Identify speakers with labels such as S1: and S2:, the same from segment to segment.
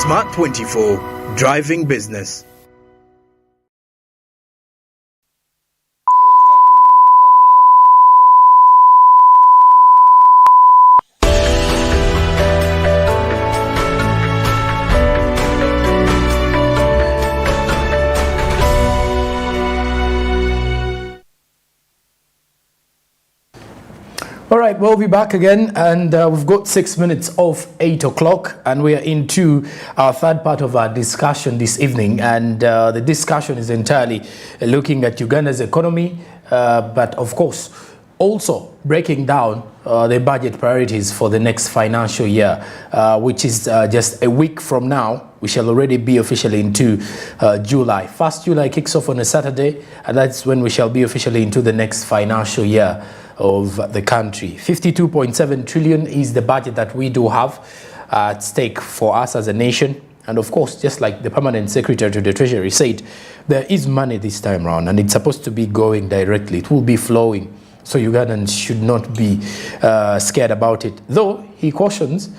S1: Smart 24, driving business.
S2: All right, we'll be back again, and we've got 6 minutes of 8 o'clock, and we are into our third part of our discussion this evening. And the discussion is entirely looking at Uganda's economy, but of course, also breaking down the budget priorities for the next financial year, which is just a week from now. We shall already be officially into July. 1st July kicks off on a Saturday, and that's when we shall be officially into the next financial year of the country. 52.7 trillion is the budget that we do have at stake for us as a nation. And of course, just like the permanent secretary to the Treasury said, there is money this time around, and it's supposed to be going directly. It will be flowing. So Ugandans should not be scared about it. Though he cautions,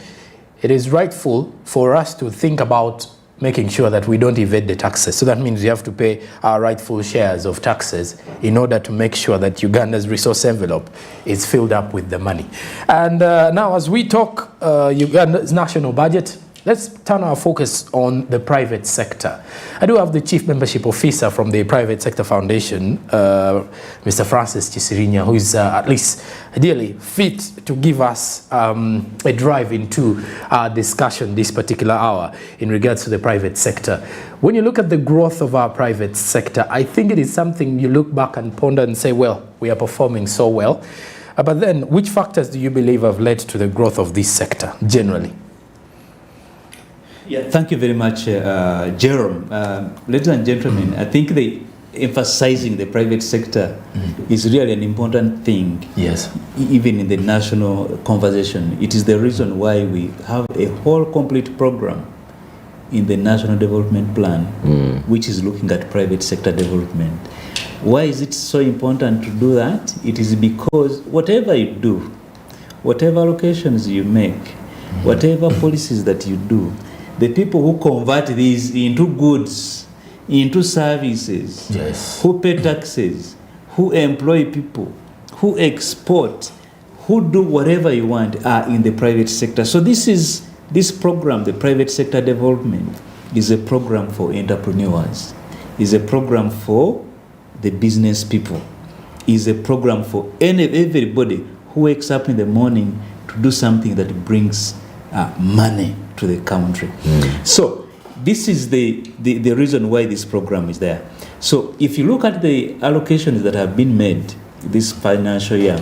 S2: it is rightful for us to think about making sure that we don't evade the taxes. So that means we have to pay our rightful shares of taxes in order to make sure that Uganda's resource envelope is filled up with the money. And now, as we talk Uganda's national budget, let's turn our focus on the private sector. I do have the Chief Membership Officer from the Private Sector Foundation, Mr. Francis Chisirinya, who is at least ideally fit to give us a drive into our discussion this particular hour in regards to the private sector. When you look at the growth of our private sector, I think it is something you look back and ponder and say, well, we are performing so well. But then, which factors do you believe have led to the growth of this sector generally?
S3: Yeah, thank you very much, Jerome. Ladies and gentlemen, I think emphasizing the private sector is really an important thing.
S2: Yes.
S3: Even in the national conversation. It is the reason why we have a whole complete program in the National Development Plan, which is looking at private sector development. Why is it so important to do that? It is because whatever you do, whatever allocations you make, whatever policies that you do, the people who convert these into goods, into services,
S2: yes,
S3: who pay taxes, who employ people, who export, who do whatever you want are in the private sector. So this program, the private sector development, is a program for entrepreneurs, is a program for the business people, is a program for everybody who wakes up in the morning to do something that brings money to the country. So this is the reason why this program is there. So if you look at the allocations that have been made this financial year,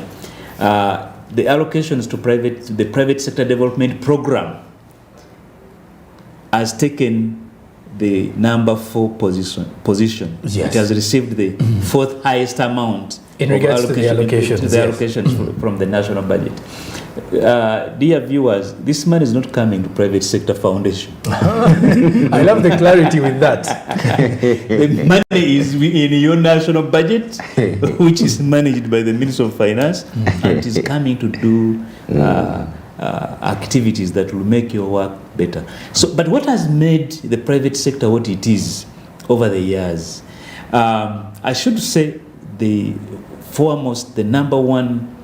S3: the allocations to the private sector development program has taken the number 4 position.
S2: Yes.
S3: It has received the 4th highest amount
S2: in regards to the
S3: allocations from the national budget. Dear viewers, this money is not coming to private sector foundation.
S2: I love the clarity with that.
S3: The money is in your national budget, which is managed by the Ministry of Finance, and it is coming to do activities that will make your work better. So, but what has made the private sector what it is over the years? I should say the number one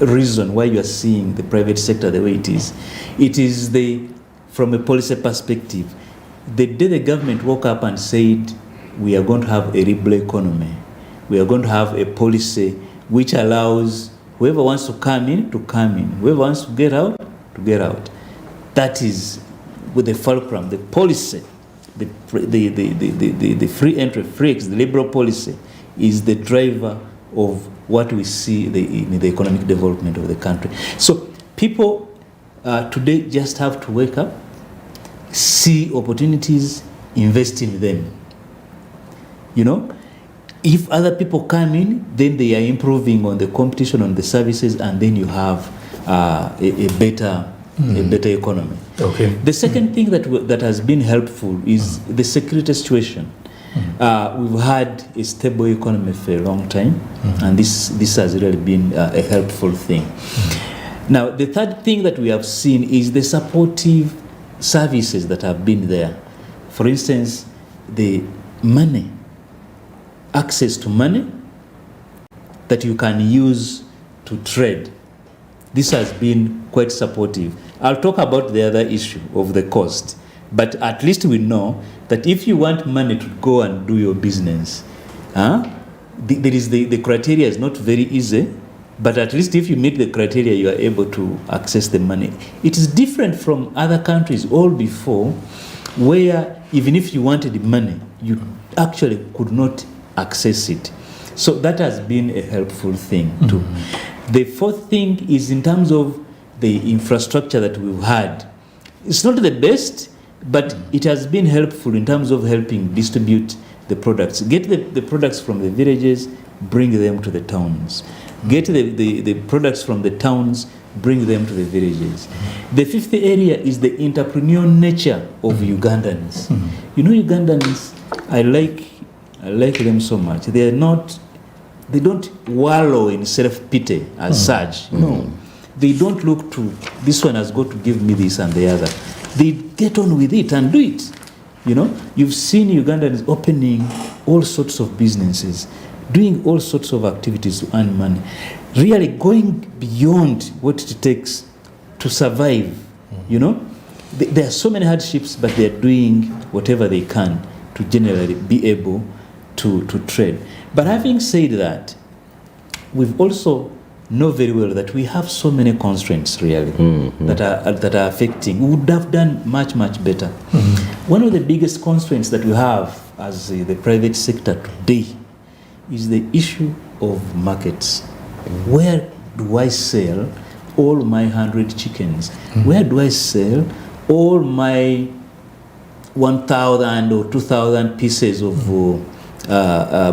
S3: reason why you are seeing the private sector the way it is from a policy perspective. The day the government woke up and said, we are going to have a liberal economy, we are going to have a policy which allows whoever wants to come in, whoever wants to get out, to get out. That is with the fulcrum, the policy, the free entry, the liberal policy is the driver of what we see in the economic development of the country. So people today just have to wake up, see opportunities, invest in them. You know, if other people come in, then they are improving on the competition, on the services, and then you have a better economy.
S2: Okay.
S3: The second thing that has been helpful is the security situation. We've had a stable economy for a long time, and this has really been a helpful thing. Now, the third thing that we have seen is the supportive services that have been there. For instance, the money, access to money that you can use to trade. This has been quite supportive. I'll talk about the other issue of the cost, but at least we know that if you want money to go and do your business, the criteria is not very easy, but at least if you meet the criteria, you are able to access the money. It is different from other countries all before, where even if you wanted money, you actually could not access it. So that has been a helpful thing too. The fourth thing is in terms of the infrastructure that we've had. It's not the best, but it has been helpful in terms of helping distribute the products. Get the products from the villages, bring them to the towns. Get the products from the towns, bring them to the villages. The fifth area is the entrepreneurial nature of Ugandans. You know, Ugandans, I like them so much. They don't wallow in self-pity as such. No. They don't look to, this one has got to give me this and the other. They get on with it and do it. You know, you've seen Ugandans opening all sorts of businesses, doing all sorts of activities to earn money, really going beyond what it takes to survive. You know, there are so many hardships, but they're doing whatever they can to generally be able to trade. But having said that, we've also know very well that we have so many constraints really that are affecting. We would have done much better. One of the biggest constraints that we have as the private sector today is the issue of markets. Where do I sell all my 100 chickens? Where do I sell all my 1,000 or 2,000 pieces of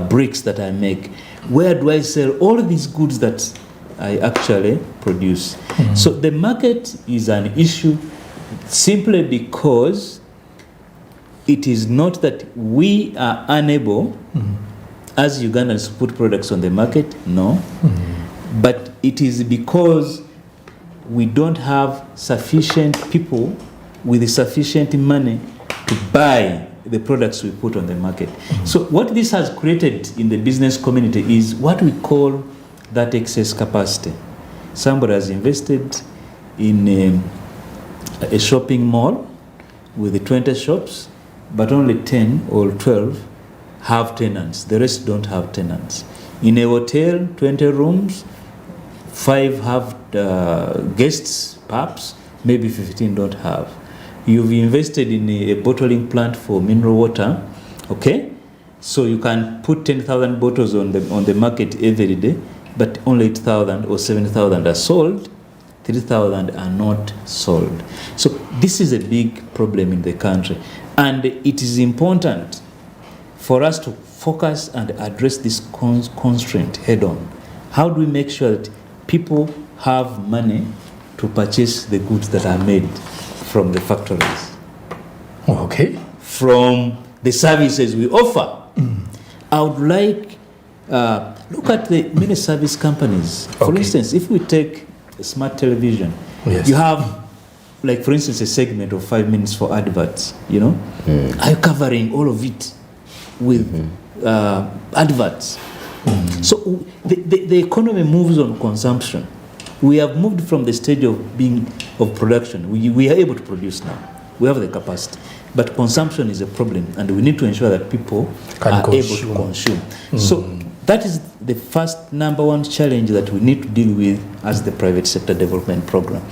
S3: bricks that I make? Where do I sell all these goods that I actually produce? So the market is an issue simply because it is not that we are unable as Ugandans to put products on the market, no, but it is because we don't have sufficient people with sufficient money to buy the products we put on the market. So what this has created in the business community is what we call that excess capacity. Somebody has invested in a shopping mall with 20 shops, but only 10 or 12 have tenants. The rest don't have tenants. In a hotel, 20 rooms, 5 have guests, perhaps, maybe 15 don't have. You've invested in a bottling plant for mineral water, okay? So you can put 10,000 bottles on the market every day, but only 8,000 or 7,000 are sold, 3,000 are not sold. So this is a big problem in the country. And it is important for us to focus and address this constraint head on. How do we make sure that people have money to purchase the goods that are made from the factories?
S2: Okay.
S3: From the services we offer. I would like, look at the many service companies. For instance, if we take a smart television, you have, like for instance, a segment of 5 minutes for adverts, you know? Are you covering all of it with adverts? So the economy moves on consumption. We have moved from the stage of production. We are able to produce now. We have the capacity. But consumption is a problem, and we need to ensure that people are able to consume. So that is the first number one challenge that we need to deal with as the private sector development program.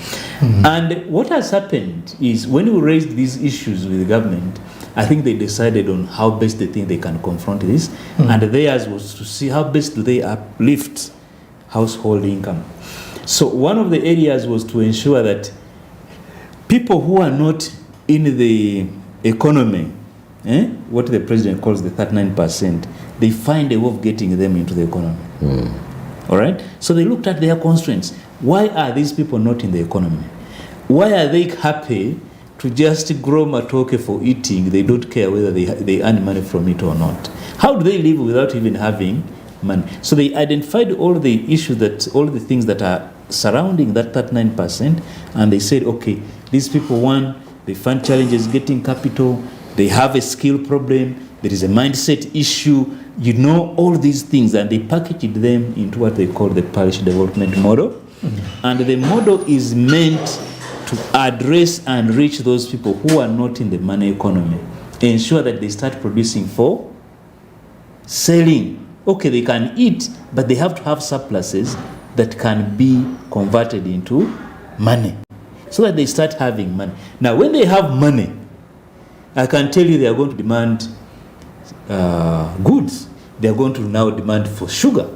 S3: And what has happened is when we raised these issues with the government, I think they decided on how best they think they can confront this. And theirs was to see how best do they uplift household income. So one of the areas was to ensure that people who are not in the economy, what the president calls the 39%, they find a way of getting them into the economy. All right? So they looked at their constraints. Why are these people not in the economy? Why are they happy to just grow matoke for eating? They don't care whether they earn money from it or not. How do they live without even having money? So they identified all the issues, all the things that are surrounding that 39%, and they said, okay, these people, one, they find challenges getting capital, they have a skill problem, there is a mindset issue, all these things, and they packaged them into what they call the parish development model. Mm-hmm. And the model is meant to address and reach those people who are not in the money economy, ensure that they start producing for selling. Okay, they can eat, but they have to have surpluses that can be converted into money so that they start having money. Now, when they have money, I can tell you they are going to demand goods. They are going to now demand for sugar.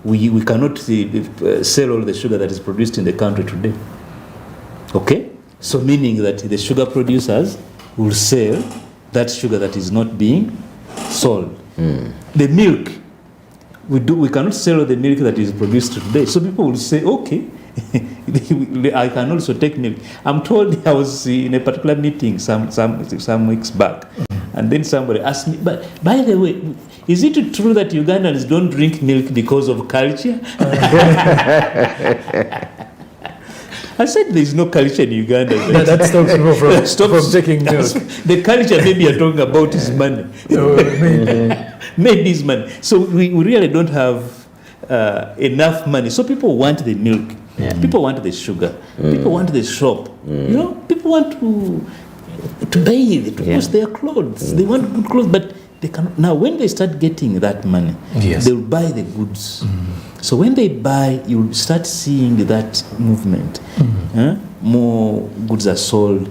S3: We cannot sell all the sugar that is produced in the country today. Okay? So meaning that the sugar producers will sell that sugar that is not being sold. The milk, we cannot sell the milk that is produced today. So people will say, okay, I can also take milk. I'm told I was in a particular meeting some weeks back, and then somebody asked me, but by the way, is it true that Ugandans don't drink milk because of culture? I said there is no culture in Uganda.
S2: That stops people from taking milk.
S3: The culture maybe you're talking about is money. Maybe it's money. So we really don't have enough money. So people want the milk. Yeah. People want the sugar. People want the shop. People want to bathe, to wash their clothes. They want good clothes, but they cannot. Now, when they start getting that money, they will buy the goods. So when they buy, you start seeing that movement. More goods are sold,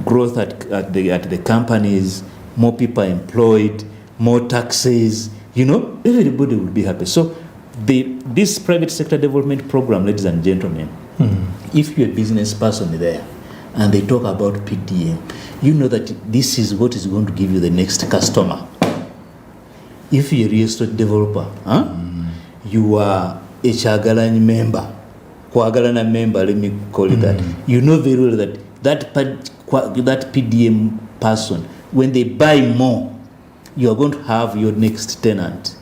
S3: growth at the companies, more people are employed, more taxes. Everybody will be happy. So this private sector development program, ladies and gentlemen, if you're a business person there and they talk about PDM, you know that this is what is going to give you the next customer. If you're a real estate developer, you are a Chagalani member, Kwagalana member, let me call it that. You know very well that PDM person, when they buy more, you are going to have your next tenant.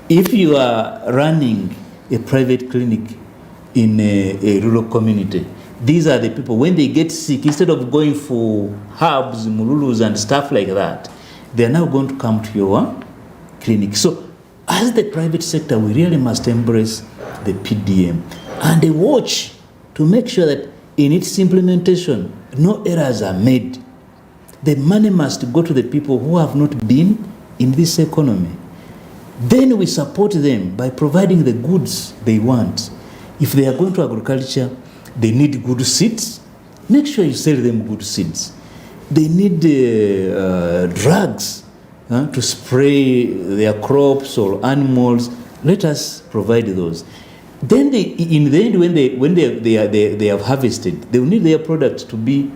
S3: If you are running a private clinic in a rural community, these are the people, when they get sick, instead of going for herbs, mululus and stuff like that, they are now going to come to your clinic. So as the private sector, we really must embrace the PDM and watch to make sure that in its implementation, no errors are made. The money must go to the people who have not been in this economy. Then we support them by providing the goods they want. If they are going to agriculture, they need good seeds. Make sure you sell them good seeds. They need drugs to spray their crops or animals. Let us provide those. Then in the end, when they have harvested, they will need their products to be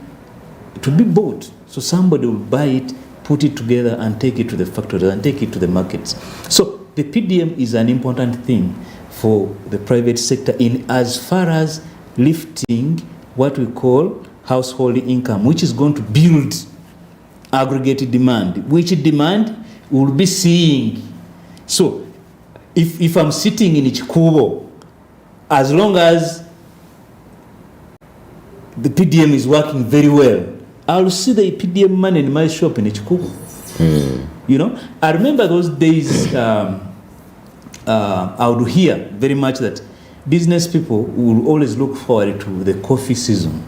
S3: bought. So somebody will buy it, put it together, and take it to the factories and take it to the markets. So the PDM is an important thing for the private sector in as far as lifting what we call household income, which is going to build aggregate demand, which demand we'll be seeing. So if I'm sitting in Chikubo, as long as the PDM is working very well, I'll see the PDM money in my shop in Chikubo. I remember those days. I would hear very much that business people will always look forward to the coffee season,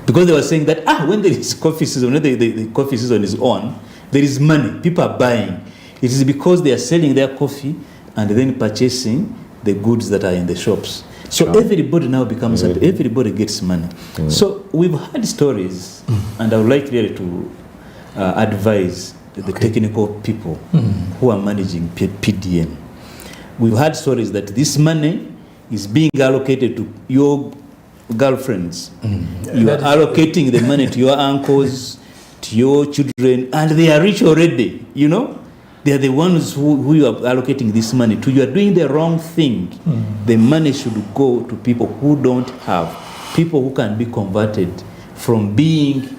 S3: because they were saying that when there is coffee season, when the coffee season is on, there is money, people are buying. It is because they are selling their coffee and then purchasing the goods that are in the shops. So everybody now becomes happy, everybody gets money. So we've had stories, and I would like really to advise the technical people who are managing PDM. We've had stories that this money is being allocated to your girlfriends. You are allocating the money to your uncles, to your children, and they are rich already, They are the ones who you are allocating this money to. You are doing the wrong thing. The money should go to people who don't have, people who can be converted from being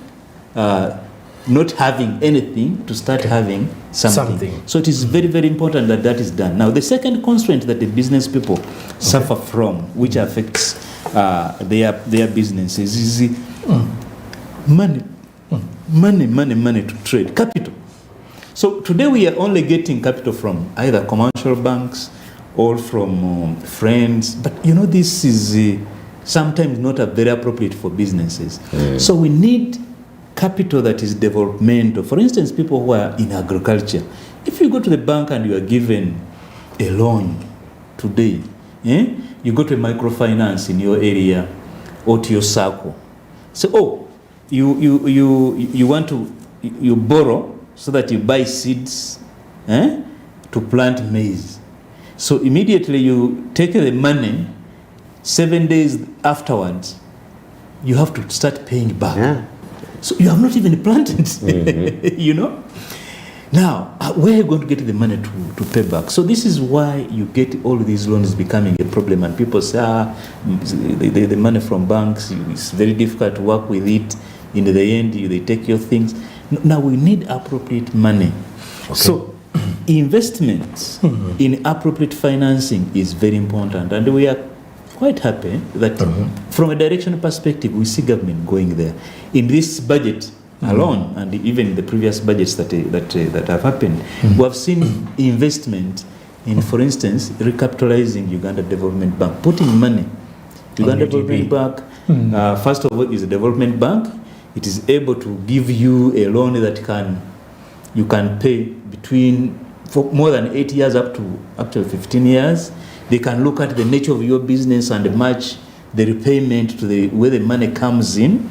S3: not having anything to start having
S2: something.
S3: So it is very, very important that that is done. Now, the second constraint that the business people suffer from, which affects their businesses, is money to trade, capital. So today we are only getting capital from either commercial banks or from friends, but this is sometimes not very appropriate for businesses. So we need capital that is developmental. For instance, people who are in agriculture, if you go to the bank and you are given a loan today, you go to a microfinance in your area or to your circle. So, you want to borrow so that you buy seeds to plant maize. So immediately you take the money, 7 days afterwards, you have to start paying back.
S4: Yeah.
S3: So you have not even planted, Now, where are you going to get the money to pay back? So this is why you get all these loans becoming a problem, and people say, the money from banks, it's very difficult to work with it. In the end, they take your things. Now we need appropriate money. Okay. So investments in appropriate financing is very important, and we are quite happy that from a direction perspective, we see government going there. In this budget alone, and even the previous budgets that have happened, we have seen investment in, for instance, recapitalizing Uganda Development Bank, putting money. Uganda Development Bank, first of all, is a development bank. It is able to give you a loan that you can pay for more than 8 years up to 15 years. They can look at the nature of your business and match the repayment to where the money comes in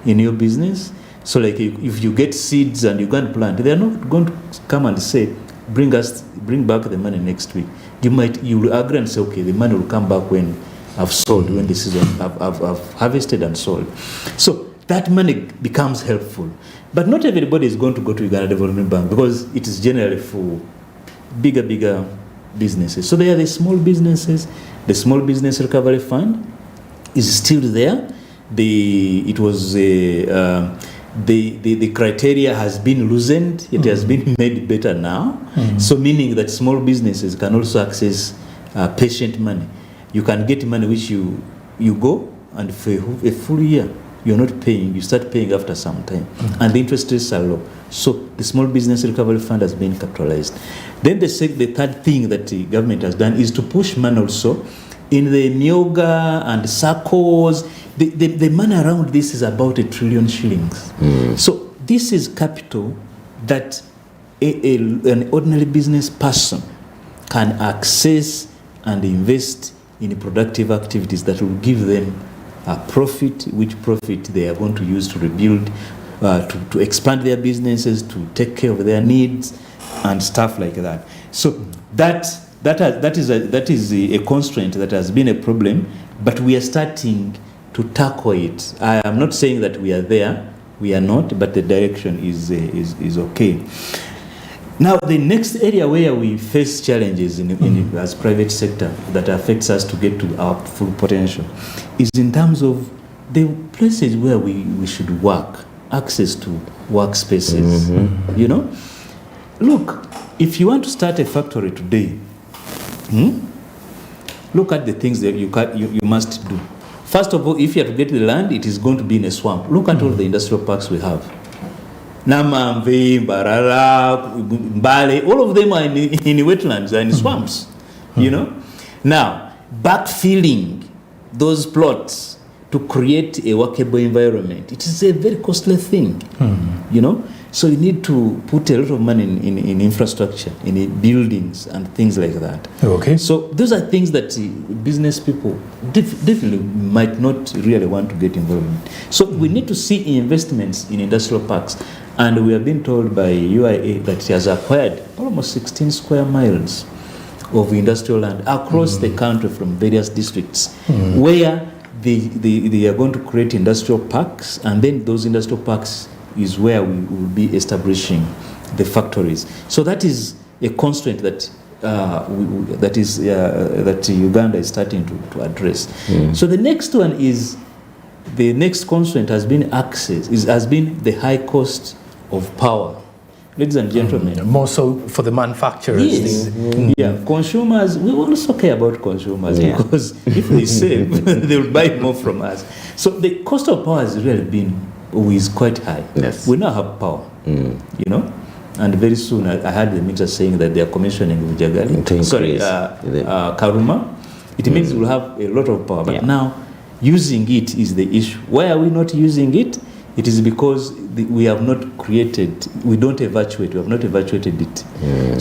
S3: your business. So like if you get seeds and you go and plant, they are not going to come and say, bring back the money next week. You will agree and say, okay, the money will come back when I've sold, when the season I've harvested and sold. So that money becomes helpful. But not everybody is going to go to Uganda Development Bank, because it is generally for bigger businesses. So there are the small businesses. The Small Business Recovery Fund is still there. The criteria has been loosened. It has been made better now. So meaning that small businesses can also access patient money. You can get money which you go, and for a full year you're not paying. You start paying after some time, and the interest rates are low. So the Small Business Recovery Fund has been capitalized. Then the third thing that the government has done is to push money also in the Myoga and SACCOs. The money around this is about 1 trillion shillings. So this is capital that an ordinary business person can access and invest in productive activities that will give them a profit, which profit they are going to use to rebuild, to expand their businesses, to take care of their needs and stuff like that. So that is a constraint that has been a problem, but we are starting to tackle it. I am not saying that we are there, we are not, but the direction is okay. Now, the next area where we face challenges as private sector that affects us to get to our full potential is in terms of the places where we should work, access to workspaces. Look, if you want to start a factory today, look at the things that you must do. First of all, if you have to get the land, it is going to be in a swamp. Look at all the industrial parks we have. Namamve, Barara, Mbale, all of them are in wetlands and swamps, Now, backfilling those plots to create a workable environment, it is a very costly thing, So you need to put a lot of money in infrastructure, in buildings and things like that.
S2: Okay.
S3: So those are things that business people definitely might not really want to get involved in. So we need to see investments in industrial parks. And we have been told by UIA that it has acquired almost 16 square miles of industrial land across the country from various districts, where they are going to create industrial parks, and then those industrial parks is where we will be establishing the factories. So that is a constraint that Uganda is starting to address. So the next one is, the next constraint has been access, has been the high cost of power. ladies and gentlemen.
S2: More so for the manufacturers.
S3: Yes. Yeah, consumers, we also care about consumers because if they save, they will buy more from us. So the cost of power has really been is quite high.
S4: Yes.
S3: We now have power, you know, and very soon I heard the minister saying that they are commissioning Vujagali, Karuma. It means we'll have a lot of power, but now using it is the issue. Why are we not using it? It is because we have not created, we don't evacuate, we have not evacuated it.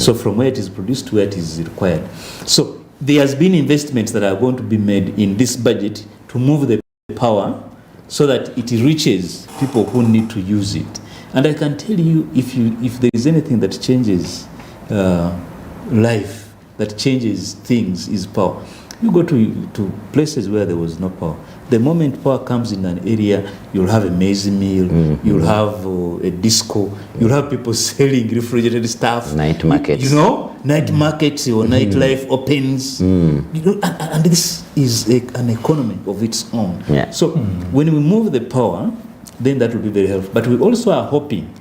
S3: So from where it is produced to where it is required. So there has been investments that are going to be made in this budget to move the power so that it reaches people who need to use it. And I can tell you, if there is anything that changes life, that changes things, is power. You go to places where there was no power. The moment power comes in an area, you'll have a maize meal, you'll have a disco, you'll have people selling refrigerated stuff.
S4: Night markets.
S3: You know, night markets or nightlife opens. You know, and this is an economy of its own.
S4: Yeah.
S3: So when we move the power, then that will be very helpful. But we also are hoping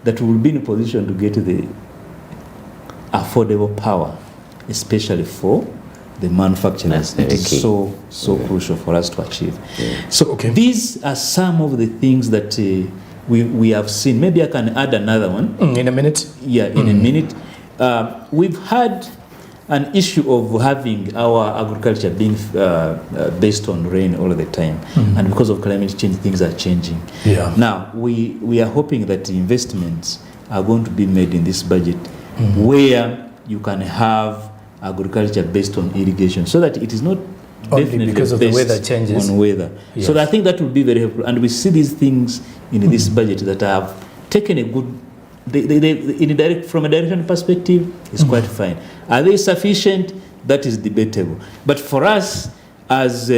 S3: that we will be in a position to get the affordable power, especially for the manufacturers. It is so crucial for us to achieve. So these are some of the things that we have seen. Maybe I can add another one.
S2: In a minute?
S3: Yeah, in a minute. We've had an issue of having our agriculture being based on rain all the time. And because of climate change, things are changing.
S2: Yeah.
S3: Now, we are hoping that investments are going to be made in this budget where you can have agriculture based on irrigation, so that it is not
S2: only because of the weather changes
S3: on weather. Yes. So I think that will be very helpful, and we see these things in this budget that have taken a good. From a direction perspective, it's quite fine. Are they sufficient? That is debatable. But for us as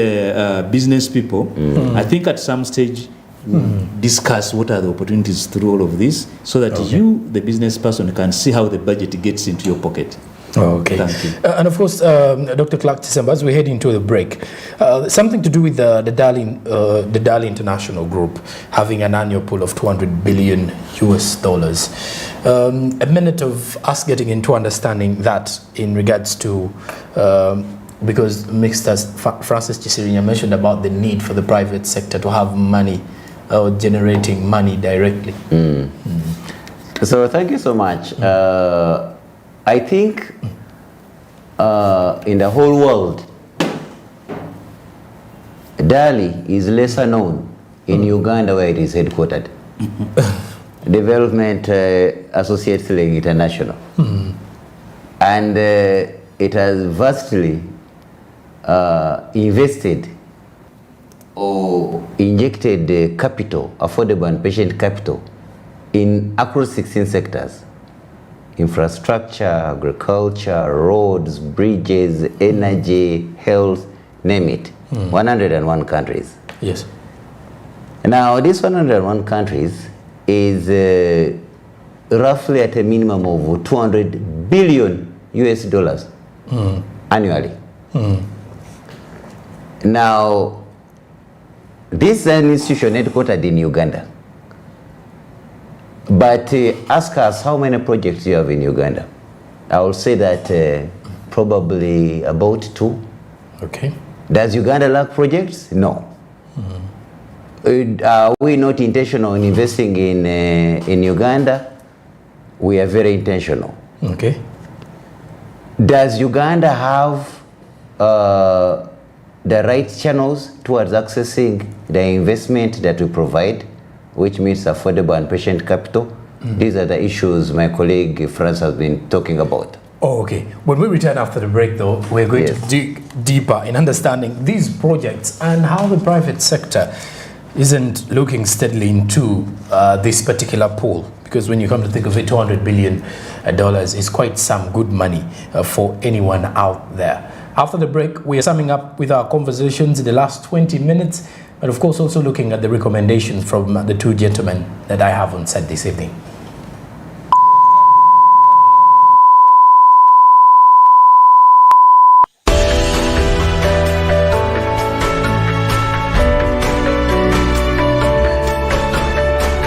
S3: business people, I think at some stage discuss what are the opportunities through all of this, so that you, the business person, can see how the budget gets into your pocket.
S2: Okay.
S3: Thank you.
S2: And of course, Dr. Clark December, as we head into the break, something to do with the Dali International Group having an annual pool of $200 billion US. A minute of us getting into understanding that in regards to, because Mr. Francis Chisirinya mentioned about the need for the private sector to have money, generating money directly.
S4: So thank you so much. I think in the whole world, Dali is lesser known in Uganda, where it is headquartered. Development Associates League International. And it has vastly invested or injected capital, affordable and patient capital, in across 16 sectors. Infrastructure, agriculture, roads, bridges, energy, health, name it. 101 countries.
S2: Yes.
S4: Now, these 101 countries is roughly at a minimum of $200 billion US annually. Now, this is an institution headquartered in Uganda. But ask us how many projects you have in Uganda. I will say that probably about 2.
S2: Okay.
S4: Does Uganda lack projects? No. Are we not intentional in investing in Uganda? We are very intentional.
S2: Okay.
S4: Does Uganda have the right channels towards accessing the investment that we provide, which means affordable and patient capital? These are the issues my colleague Franz has been talking about.
S2: Oh, okay. When we return after the break, though, we're going to dig deeper in understanding these projects and how the private sector isn't looking steadily into this particular pool. Because when you come to think of it, $200 billion is quite some good money for anyone out there. After the break, we are summing up with our conversations in the last 20 minutes, but of course also looking at the recommendations from the two gentlemen that I have on set this evening.